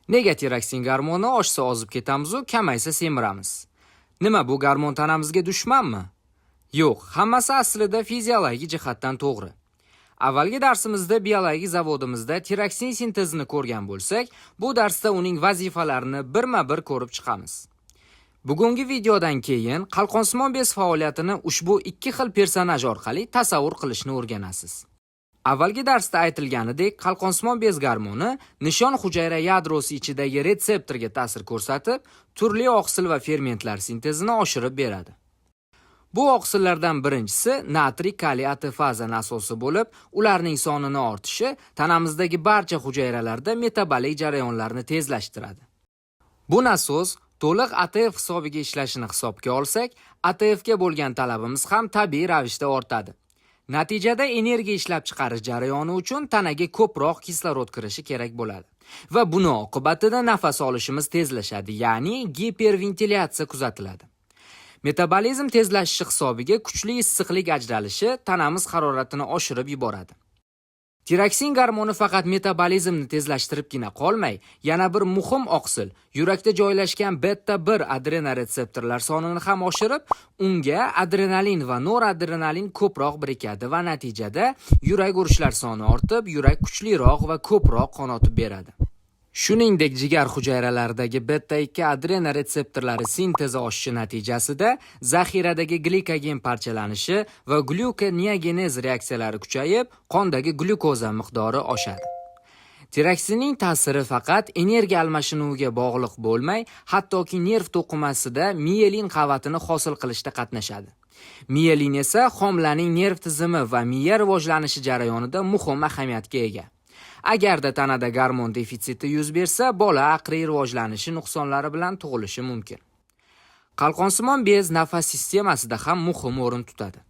Nega tiroksin gormoni oshsa ozib ketamiz-u, kamaysa semiramiz? Nima bu gormon tanamizga dushmanmi? Yo'q, hammasi aslida fiziologik jihatdan to'g'ri. Avvalgi darsimizda biologik zavodimizda tiroksin sintezini ko'rgan bo'lsak, bu darsda uning vazifalarini birma-bir ko'rib chiqamiz. Bugungi videodan keyin qalqonsimon bez faoliyatini ushbu ikki xil personaj orqali tasavvur qilishni o'rganasiz. Avvalgi darsda aytilganidek, qalqonsimon bez gormoni nishon hujayra yadrosi ichidagi retseptorga ta'sir ko'rsatib, turli oqsil va fermentlar sintezini oshirib beradi. Bu oqsillardan birinchisi natriy kaliy ATfaza nasosi bo'lib, ularning sonining ortishi tanamizdagi barcha hujayralarda metabolik jarayonlarni tezlashtiradi. Bu nasos to'liq ATF hisobiga ishlashini hisobga olsak, ATF ga bo'lgan talabimiz ham tabiiy ravishda ortadi. Natijada energiya ishlab chiqarish jarayoni uchun tanaga ko'proq kislorod kirishi kerak bo'ladi va buni oqibatida nafas olishimiz tezlashadi, ya'ni giperventilyasiya kuzatiladi. Metabolizm tezlashishi hisobiga kuchli issiqlik ajralishi tanamiz haroratini oshirib yuboradi. Tiroksin gormoni faqat metabolizmni tezlashtiribgina qolmay, yana bir muhim oqsil, yurakda joylashgan beta-1 adrenoretseptorlar sonini ham oshirib, unga adrenalin va noradrenalin ko'proq birikadi va natijada yurak urishlar soni ortib, yurak kuchliroq va ko'proq qon otib beradi. Shuningdek, jigar hujayralaridagi beta-2 adrenoretseptorlari sintezi oshishi natijasida zaxiradagi glikogen parchalanishi va glyukoneogenez reaksiyalari kuchayib, qondagi glyukoza miqdori oshadi. Tiroksinning ta'siri faqat energiya almashinuviga bog'liq bo'lmay, hattoki nerv to'qimasida miyelin qavatini hosil qilishda qatnashadi. Miyelin esa homlaning nerv tizimi va miya rivojlanishi jarayonida muhim ahamiyatga ega. Agarda tanada gormon defitsiti yuz bersa, bola aqliy rivojlanishi nuqsonlari bilan tug'ilishi mumkin. Qalqonsimon bez nafas sistemasida ham muhim o'rin tutadi.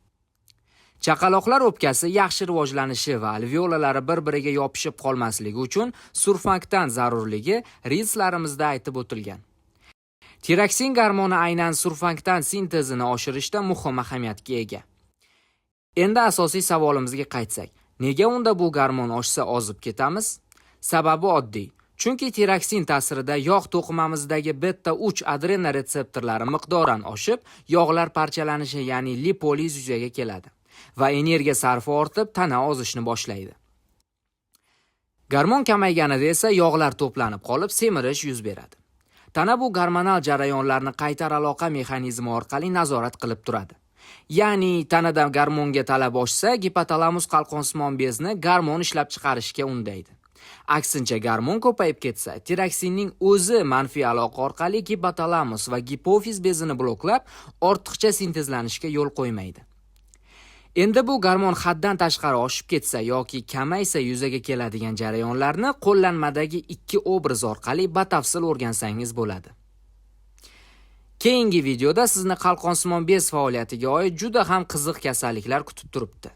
Chaqaloqlar o'pkasi yaxshi rivojlanishi va alveolalari bir-biriga yopishib qolmasligi uchun surfaktant zarurligi rilslarimizda aytib o'tilgan. Tiroksin gormoni aynan surfaktant sintezini oshirishda muhim ahamiyatga ega. Endi asosiy savolimizga qaytsak, nega unda bu gormon oshsa ozib ketamiz? Sababi oddiy. Chunki tiroksin ta'sirida yog' to'qimamizdagi beta-3 adrenoretseptorlari miqdoran oshib, yog'lar parchalanishi, ya'ni lipoliz yuzaga keladi va energiya sarfi ortib, tana ozishni boshlaydi. Gormon kamayganida esa yog'lar to'planib qolib, semirish yuz beradi. Tana bu gormonal jarayonlarni qaytar aloqa mexanizmi orqali nazorat qilib turadi. Ya'ni tanada gormonga talab oshsa, gipotalamus qalqonsimon bezni gormon ishlab chiqarishga undaydi. Aksincha, gormon ko'payib ketsa, tiroksinning o'zi manfiy aloqa orqali gipotalamus va gipofiz bezini bloklab, ortiqcha sintezlanishga yo'l qo'ymaydi. Endi bu gormon haddan tashqari oshib ketsa yoki kamaysa yuzaga keladigan jarayonlarni qo'llanmadagi ikki obraz orqali batafsil o'rgansangiz bo'ladi. Keyingi videoda sizni qalqonsimon bez faoliyatiga oid juda ham qiziq kasalliklar kutib turibdi.